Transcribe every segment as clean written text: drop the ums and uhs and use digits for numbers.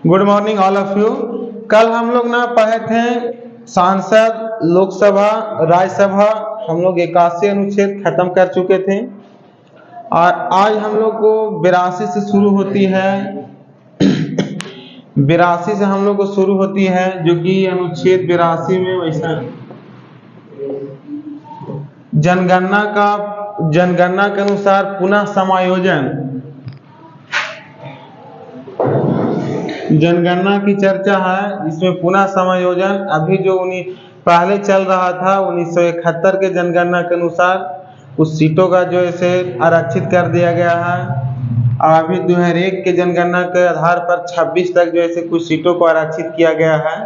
Good morning all of you. कल हम लोग ना पढ़े थे सांसद, लोकसभा, राज्यसभा। हम लोग 81 अनुच्छेद खत्म कर चुके थे और आज हम लोग को 82 से शुरू होती है 82 से हम लोग को शुरू होती है, जो कि अनुच्छेद 82 में वैसा जनगणना के अनुसार पुनः समायोजन, जनगणना की चर्चा है। इसमें पुनः समायोजन अभी जो पहले चल रहा था 1971 के जनगणना के अनुसार कुछ सीटों का जो ऐसे आरक्षित कर दिया गया है। अभी 2001 के जनगणना के आधार पर 26 तक जो ऐसे कुछ सीटों को आरक्षित किया गया है।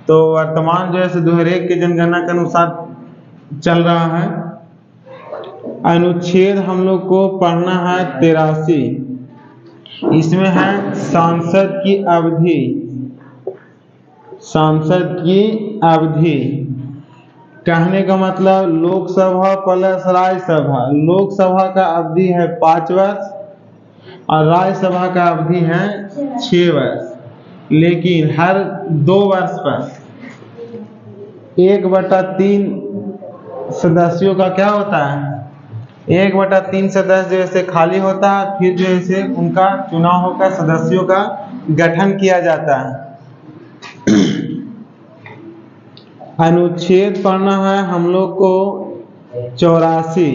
तो वर्तमान जो है 2001 के जनगणना के अनुसार चल रहा है। अनुच्छेद हम लोग को पढ़ना है 83। इसमें है सांसद की अवधि। सांसद की अवधि कहने का मतलब लोकसभा प्लस राज्यसभा। लोकसभा का अवधि है 5 वर्ष और राज्यसभा का अवधि है 6 वर्ष, लेकिन हर 2 वर्ष पर 1/3 सदस्यों का क्या होता है, 1/3 सदस्य जैसे खाली होता है, फिर जैसे उनका चुनाव होकर सदस्यों का गठन किया जाता है। अनुच्छेद पढ़ना है हम लोग को 84।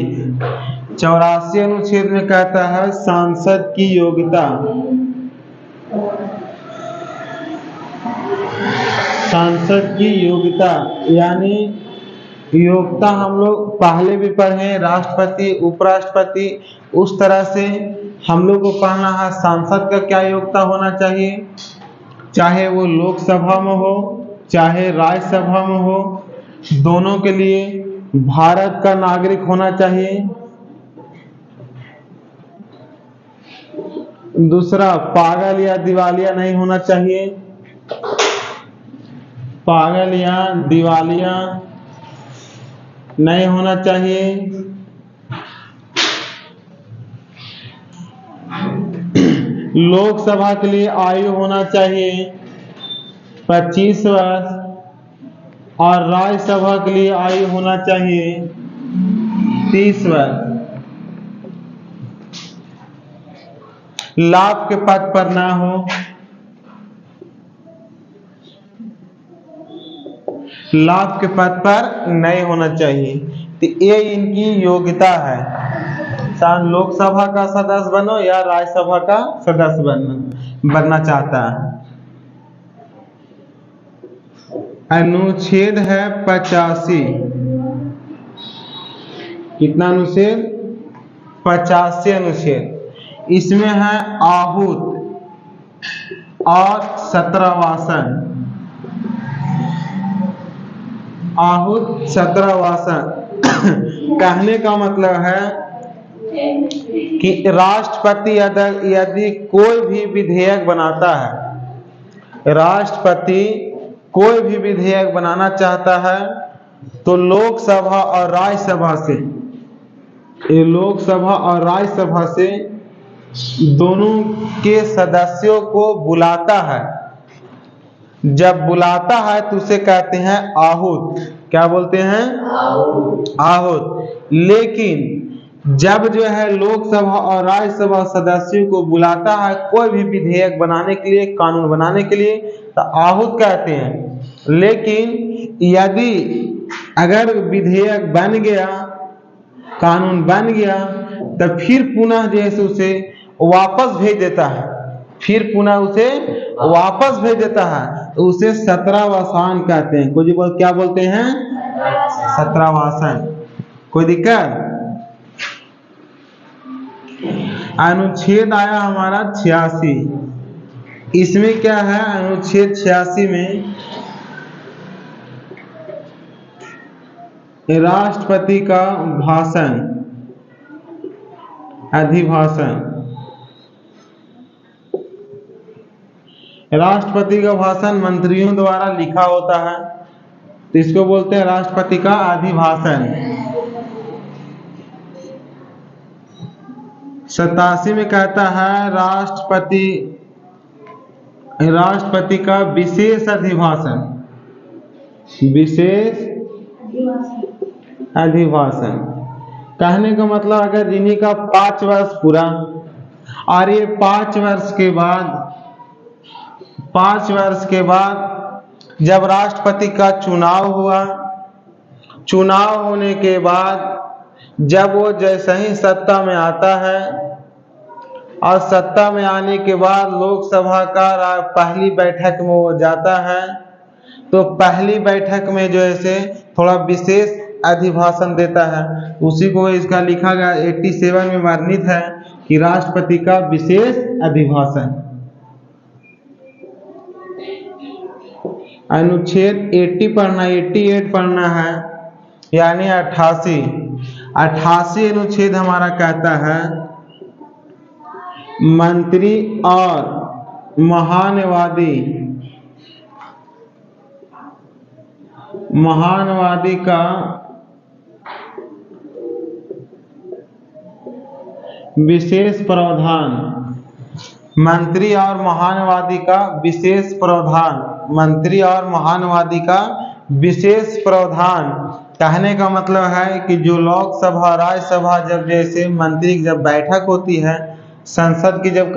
84 अनुच्छेद में कहता है सांसद की योग्यता। सांसद की योग्यता यानी योग्यता हम लोग पहले भी पढ़े, राष्ट्रपति, उपराष्ट्रपति, उस तरह से हम लोग को पढ़ना है सांसद का क्या योग्यता होना चाहिए, चाहे वो लोकसभा में हो चाहे राज्यसभा में हो, दोनों के लिए भारत का नागरिक होना चाहिए। दूसरा, पागल या दिवालिया नहीं होना चाहिए। पागल या दिवालिया नहीं होना चाहिए। लोकसभा के लिए आयु होना चाहिए 25 वर्ष और राज्यसभा के लिए आयु होना चाहिए 30 वर्ष। लाभ के पद पर ना हो। लाभ के पद पर नहीं होना चाहिए। तो ये इनकी योग्यता है। लोकसभा का सदस्य बनो या राज्यसभा का सदस्य बनना चाहता है। अनुच्छेद है 85। कितना अनुच्छेद? 85 अनुच्छेद। इसमें है आहूत और सत्रवासन। आहूत, सत्रवासन कहने का मतलब है कि राष्ट्रपति यदि कोई भी विधेयक बनाता है, राष्ट्रपति कोई भी विधेयक बनाना चाहता है तो लोकसभा और राज्यसभा से, लोकसभा और राज्यसभा से दोनों के सदस्यों को बुलाता है। जब बुलाता है तो उसे कहते हैं आहूत। क्या बोलते हैं? आहूत। लेकिन जब जो है लोकसभा और राज्यसभा सदस्यों को बुलाता है कोई भी विधेयक बनाने के लिए, कानून बनाने के लिए, तो आहूत कहते हैं। लेकिन यदि अगर विधेयक बन गया, कानून बन गया, तो फिर पुनः जैसे उसे वापस भेज देता है, फिर पुनः उसे वापस भेज देता है, तो उसे सत्रवासन कहते हैं। कोई क्या बोलते हैं? सत्रवासन। कोई दिक्कत? अनुच्छेद आया हमारा 86। इसमें क्या है? अनुच्छेद 86 में राष्ट्रपति का भाषण, अभिभाषण। राष्ट्रपति का भाषण मंत्रियों द्वारा लिखा होता है, तो इसको बोलते हैं राष्ट्रपति का अभिभाषण। 87 में कहता है राष्ट्रपति राष्ट्रपति का विशेष अभिभाषण, विशेष अभिभाषण कहने का मतलब अगर इन्हीं का 5 वर्ष पूरा और ये 5 वर्ष के बाद जब राष्ट्रपति का चुनाव हुआ, चुनाव होने के बाद जब वो जैसे ही सत्ता में आता है और सत्ता में आने के बाद लोकसभा का पहली बैठक में वो जाता है, तो पहली बैठक में जो है थोड़ा विशेष अभिभाषण देता है। उसी को इसका लिखा गया 87 में वर्णित है कि राष्ट्रपति का विशेष अभिभाषण। अनुच्छेद 80 पढ़ना, 88 पढ़ना है, यानी 88 अनुच्छेद हमारा कहता है मंत्री और महानवादी का विशेष प्रावधान, मंत्री और महानवादी का विशेष प्रावधान, मंत्री और महानवादी का विशेष प्रावधान कहने का मतलब है कि जो लोकसभा राज्यसभा जब जैसे मंत्री जब बैठक होती है, संसद की जब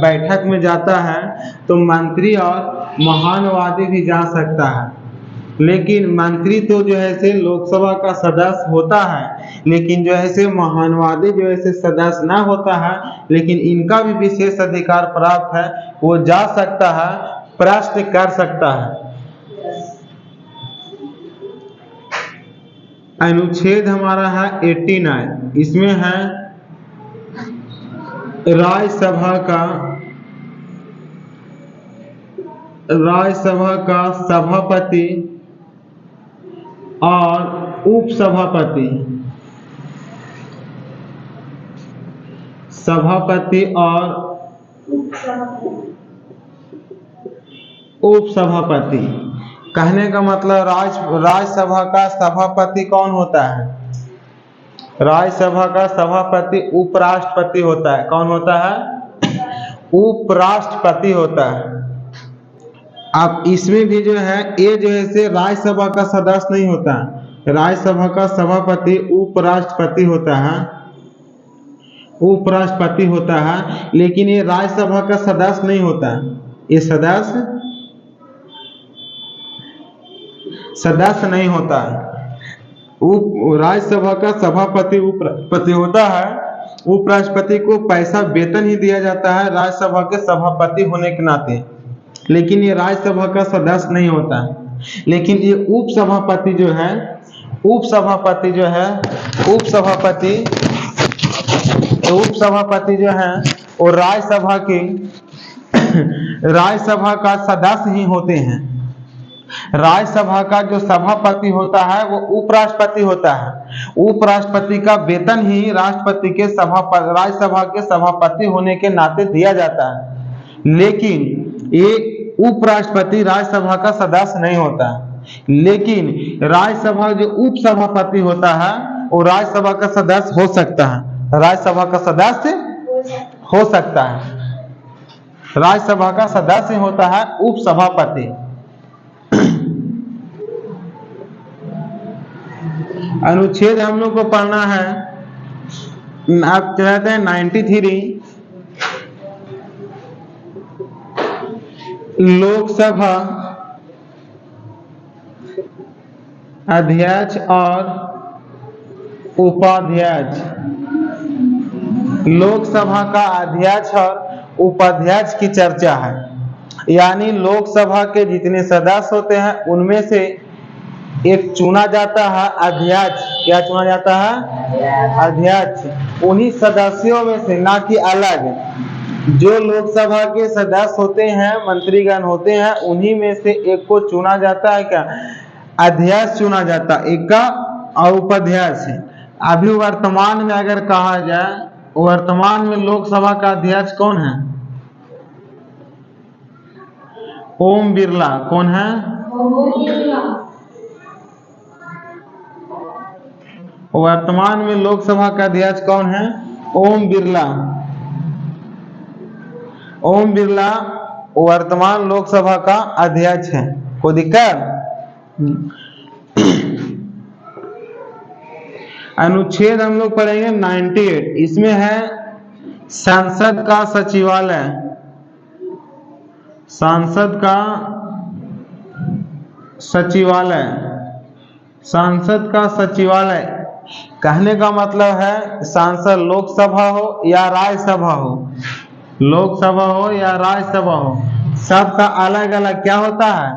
बैठक में जाता है, तो मंत्री और महानवादी भी जा सकता है। लेकिन मंत्री तो जो है लोकसभा का सदस्य होता है, लेकिन जो है महानवादी जो है सदस्य ना होता है, लेकिन इनका भी विशेष अधिकार प्राप्त है, वो जा सकता है, प्रश्न कर सकता है। अनुच्छेद हमारा है 89, इसमें है राज्यसभा का सभापति और उपसभापति, सभापति और उपसभापति कहने का मतलब राज्यसभा का सभापति कौन होता है? राज्यसभा का सभापति उपराष्ट्रपति होता है। कौन होता है? उपराष्ट्रपति होता है। अब इसमें भी जो है ये जो है राज्यसभा का सदस्य नहीं होता है, राज्यसभा का सभापति उपराष्ट्रपति होता है, उपराष्ट्रपति होता है, लेकिन ये राज्यसभा का सदस्य नहीं होता है, ये सदस्य नहीं होता है। राज्यसभा का सभापति उपराष्ट्रपति होता है। उपराष्ट्रपति को पैसा वेतन ही दिया जाता है राज्यसभा के सभापति होने के नाते, लेकिन ये राज्यसभा का सदस्य नहीं होता है। लेकिन ये उपसभापति जो है वो राज्यसभा का सदस्य ही होते हैं। राज्यसभा का जो सभापति होता है वो उपराष्ट्रपति होता है। उपराष्ट्रपति का वेतन ही राष्ट्रपति के राज्यसभा के सभापति होने के नाते दिया जाता है, लेकिन ये उपराष्ट्रपति राज्यसभा का सदस्य नहीं होता है। लेकिन राज्यसभा जो उपसभापति होता है वो राज्यसभा का सदस्य हो सकता है, राज्यसभा का सदस्य हो सकता है। राज्यसभा का सदस्य होता है उपसभापति। अनुच्छेद हम लोग को पढ़ना है, आप चाहते हैं 93, लोकसभा अध्यक्ष और उपाध्यक्ष। लोकसभा का अध्यक्ष और उपाध्यक्ष की चर्चा है, यानी लोकसभा के जितने सदस्य होते हैं उनमें से एक चुना जाता है अध्यक्ष। क्या चुना जाता है? अध्यक्ष। उन्हीं सदस्यों में से, ना कि अलग। जो लोकसभा के सदस्य होते हैं, मंत्रीगण होते हैं, उन्हीं में से एक को चुना जाता है। क्या? अध्यक्ष चुना जाता, एक का और उपाध्यक्ष। अभी वर्तमान में अगर कहा जाए, वर्तमान में लोकसभा का अध्यक्ष कौन है? ओम बिरला। कौन है? वर्तमान में लोकसभा का अध्यक्ष कौन है? ओम बिरला। ओम बिरला वर्तमान लोकसभा का अध्यक्ष है। कोई दिक्कत? अनुच्छेद हम लोग पढ़ेंगे 98। इसमें है संसद का सचिवालय। संसद का सचिवालय, संसद का सचिवालय कहने का मतलब है सांसद लोकसभा हो या राज्यसभा हो, लोकसभा हो या राज्यसभा हो, सबका अलग अलग क्या होता है?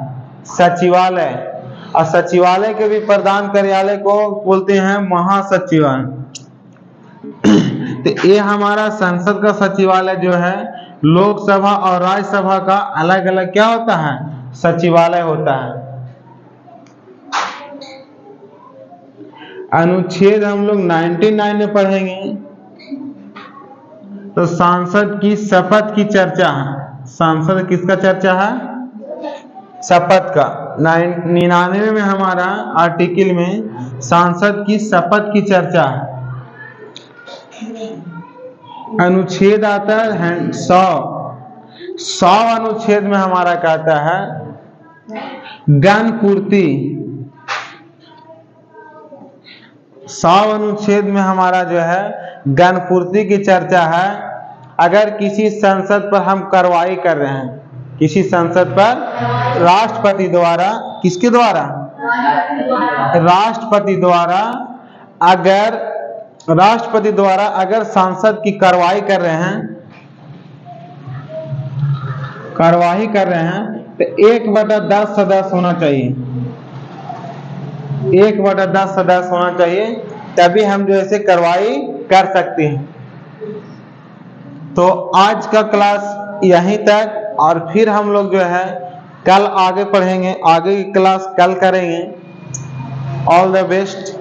सचिवालय। और सचिवालय के भी प्रधान कार्यालय को बोलते हैं महासचिवालय। तो ये हमारा संसद का सचिवालय जो है लोकसभा और राज्यसभा का अलग अलग क्या होता है? सचिवालय होता है। अनुच्छेद हम लोग 99 में पढ़ेंगे तो सांसद की शपथ की चर्चा है। सांसद किसका चर्चा है? शपथ का। 99 में हमारा आर्टिकल में सांसद की शपथ की चर्चा है। अनुच्छेद आता है 100 अनुच्छेद में हमारा कहता है गणपूर्ति। 100 अनुच्छेद में हमारा जो है गणपूर्ति की चर्चा है। अगर किसी संसद पर हम कार्रवाई कर रहे हैं, किसी संसद पर राष्ट्रपति द्वारा, किसके द्वारा? राष्ट्रपति द्वारा, अगर सांसद की कार्रवाई कर रहे हैं, तो 1/10 सदस्य होना चाहिए। 1/10 सदस्य होना चाहिए, तभी हम जो ऐसे कार्रवाई कर सकते हैं। तो आज का क्लास यहीं तक, और फिर हम लोग जो है कल आगे पढ़ेंगे, आगे की क्लास कल करेंगे। All the best.